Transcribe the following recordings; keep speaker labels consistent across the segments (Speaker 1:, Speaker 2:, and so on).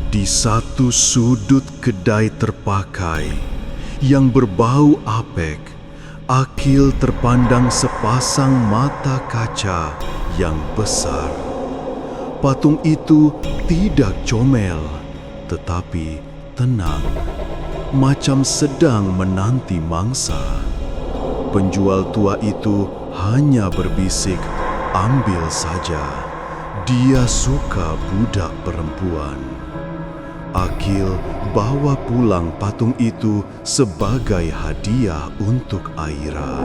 Speaker 1: Di satu sudut kedai terpakai yang berbau apek, Akil terpandang sepasang mata kaca yang besar. Patung itu tidak comel, tetapi tenang, macam sedang menanti mangsa. Penjual tua itu hanya berbisik, "Ambil saja, dia suka budak perempuan." Akil bawa pulang patung itu sebagai hadiah untuk Aira.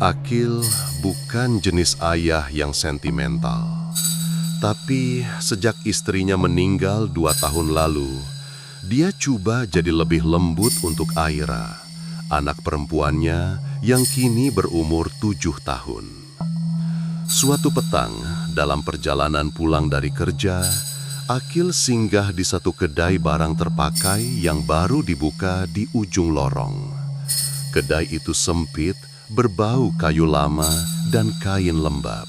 Speaker 2: Akil bukan jenis ayah yang sentimental. Tapi sejak istrinya meninggal 2 tahun lalu, dia coba jadi lebih lembut untuk Aira, anak perempuannya yang kini berumur 7 tahun. Suatu petang, dalam perjalanan pulang dari kerja, Akil singgah di satu kedai barang terpakai yang baru dibuka di ujung lorong. Kedai itu sempit, berbau kayu lama dan kain lembab.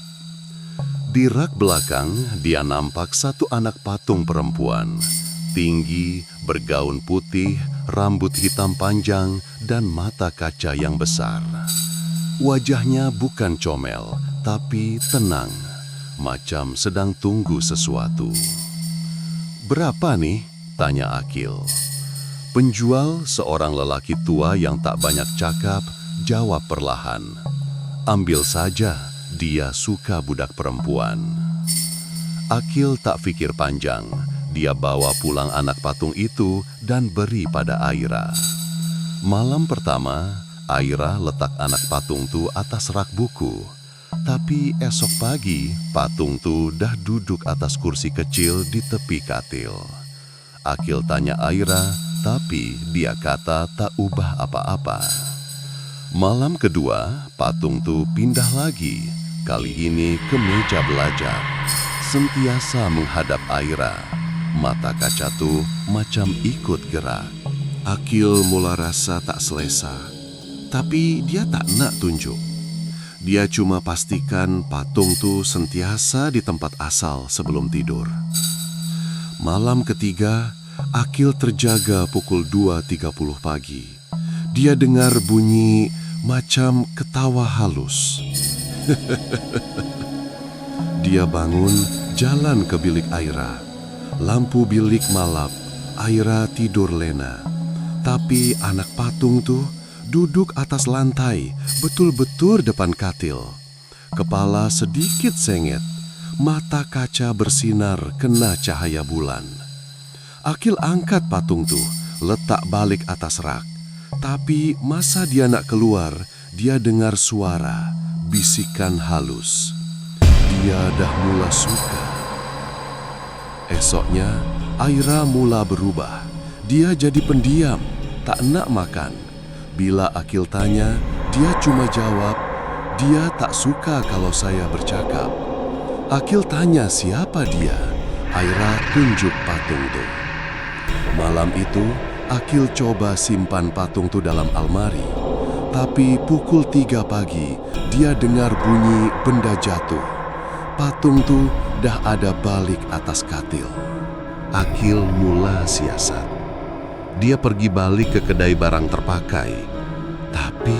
Speaker 2: Di rak belakang, dia nampak satu anak patung perempuan, tinggi, bergaun putih, rambut hitam panjang, dan mata kaca yang besar. Wajahnya bukan comel, tapi tenang, macam sedang tunggu sesuatu. "Berapa nih?" tanya Akil. Penjual, seorang lelaki tua yang tak banyak cakap, jawab perlahan, "Ambil saja, dia suka budak perempuan." Akil tak pikir panjang. Dia bawa pulang anak patung itu dan beri pada Aira. Malam pertama, Aira letak anak patung itu atas rak buku. Tapi esok pagi, patung itu dah duduk atas kursi kecil di tepi katil. Akil tanya Aira, tapi dia kata tak ubah apa-apa. Malam kedua, patung itu pindah lagi. Kali ini ke meja belajar, sentiasa menghadap Aira. Mata kaca tuh macam ikut gerak. Akil mula rasa tak selesa, tapi dia tak nak tunjuk. Dia cuma pastikan patung tuh sentiasa di tempat asal sebelum tidur. Malam ketiga, Akil terjaga pukul 2.30 pagi. Dia dengar bunyi macam ketawa halus. Dia bangun, jalan ke bilik Aira. Lampu bilik malap, Aira tidur lena. Tapi anak patung tuh duduk atas lantai, betul-betul depan katil. Kepala sedikit sengit, mata kaca bersinar kena cahaya bulan. Akil angkat patung tuh, letak balik atas rak. Tapi masa dia nak keluar, dia dengar suara, bisikan halus. Dia dah mula suka. Esoknya, Aira mula berubah. Dia jadi pendiam, tak nak makan. Bila Akil tanya, dia cuma jawab, "Dia tak suka kalau saya bercakap." Akil tanya siapa dia. Aira tunjuk patung itu. Malam itu, Akil coba simpan patung itu dalam almari. Tapi pukul 3 pagi, dia dengar bunyi benda jatuh. Patung itu dah ada balik atas katil. Akil mula siasat. Dia pergi balik ke kedai barang terpakai. Tapi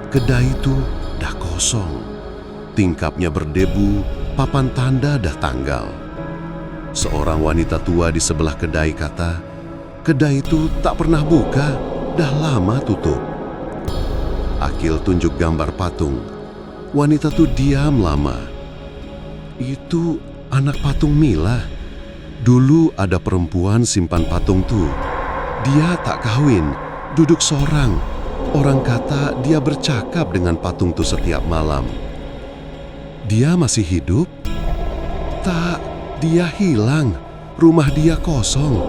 Speaker 2: kedai itu dah kosong. Tingkapnya berdebu, papan tanda dah tanggal. Seorang wanita tua di sebelah kedai kata, "Kedai itu tak pernah buka, dah lama tutup." Akil tunjuk gambar patung. Wanita itu diam lama. "Itu anak patung Mila. Dulu ada perempuan simpan patung tuh. Dia tak kahwin, duduk sorang. Orang kata dia bercakap dengan patung tuh setiap malam." "Dia masih hidup?" "Tak, dia hilang. Rumah dia kosong.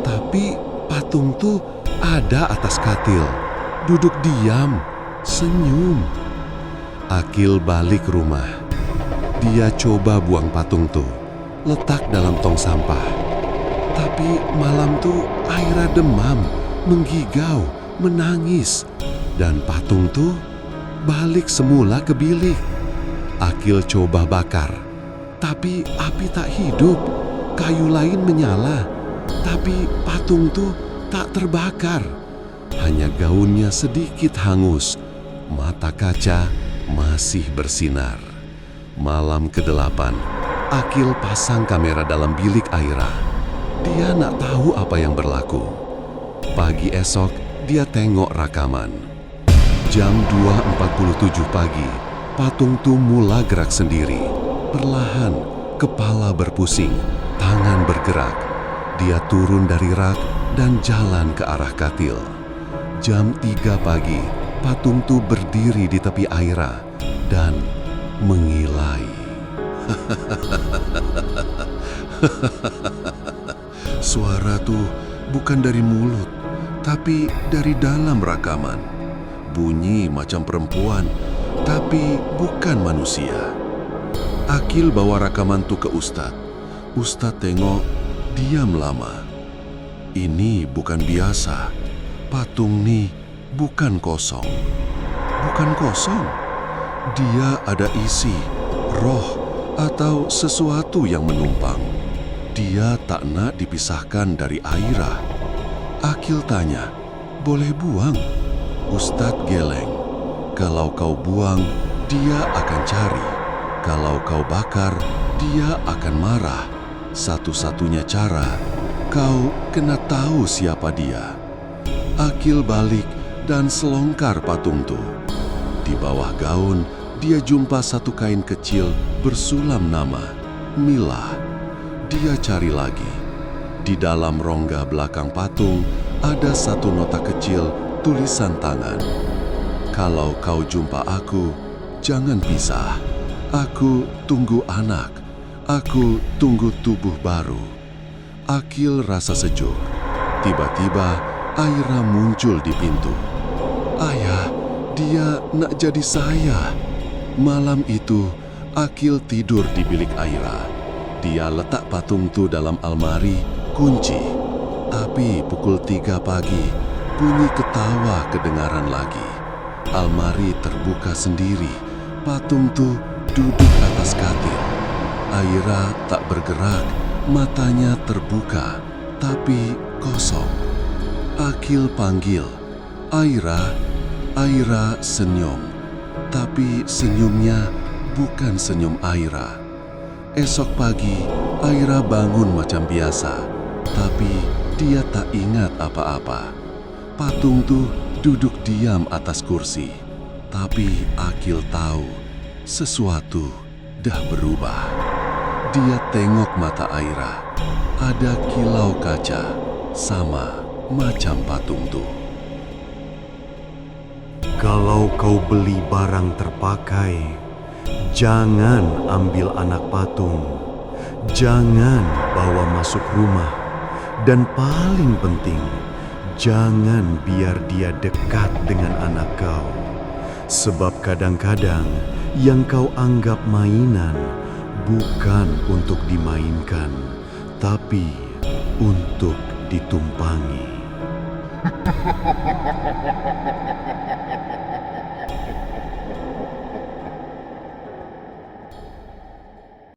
Speaker 2: Tapi patung tuh ada atas katil. Duduk diam, senyum." Akil balik rumah. Dia coba buang patung tuh, letak dalam tong sampah. Tapi malam tuh Aira demam, menggigau, menangis. Dan patung tuh balik semula ke bilik. Akil coba bakar, tapi api tak hidup. Kayu lain menyala, tapi patung tuh tak terbakar. Hanya gaunnya sedikit hangus, mata kaca masih bersinar. Malam ke-8, Akil pasang kamera dalam bilik Aira. Dia nak tahu apa yang berlaku. Pagi esok, dia tengok rakaman. Jam 2.47 pagi, patung tuh mula gerak sendiri. Perlahan, kepala berpusing, tangan bergerak. Dia turun dari rak dan jalan ke arah katil. Jam 3 pagi, patung tuh berdiri di tepi Aira dan mengilai. Suara tuh bukan dari mulut, tapi dari dalam rakaman. Bunyi macam perempuan, tapi bukan manusia. Akil bawa rakaman tuh ke Ustadz. Ustadz tengok, diam lama. Ini bukan biasa. Patung nih bukan kosong. Bukan kosong. Dia ada isi, roh, atau sesuatu yang menumpang. Dia tak nak dipisahkan dari Aira. Akil tanya, boleh buang? Ustadz geleng. Kalau kau buang, dia akan cari. Kalau kau bakar, dia akan marah. Satu-satunya cara, kau kena tahu siapa dia. Akil balik dan selongkar patung tuh. Di bawah gaun, dia jumpa satu kain kecil bersulam nama, Mila. Dia cari lagi. Di dalam rongga belakang patung, ada satu nota kecil tulisan tangan. Kalau kau jumpa aku, jangan pisah. Aku tunggu anak. Aku tunggu tubuh baru. Akil rasa sejuk. Tiba-tiba Aira muncul di pintu. Ayah, dia nak jadi saya. Malam itu, Akil tidur di bilik Aira. Dia letak patung tu dalam almari, kunci. Tapi pukul 3 pagi, bunyi ketawa kedengaran lagi. Almari terbuka sendiri. Patung tu duduk atas katil. Aira tak bergerak, matanya terbuka, tapi kosong. Akil panggil, Aira. Aira senyum, tapi senyumnya bukan senyum Aira. Esok pagi, Aira bangun macam biasa, tapi dia tak ingat apa-apa. Patung tuh duduk diam atas kursi, tapi Akil tahu sesuatu dah berubah. Dia tengok mata Aira, ada kilau kaca, sama macam patung tuh.
Speaker 1: Kalau kau beli barang terpakai, jangan ambil anak patung. Jangan bawa masuk rumah. Dan paling penting, jangan biar dia dekat dengan anak kau. Sebab kadang-kadang yang kau anggap mainan bukan untuk dimainkan, tapi untuk ditumpangi.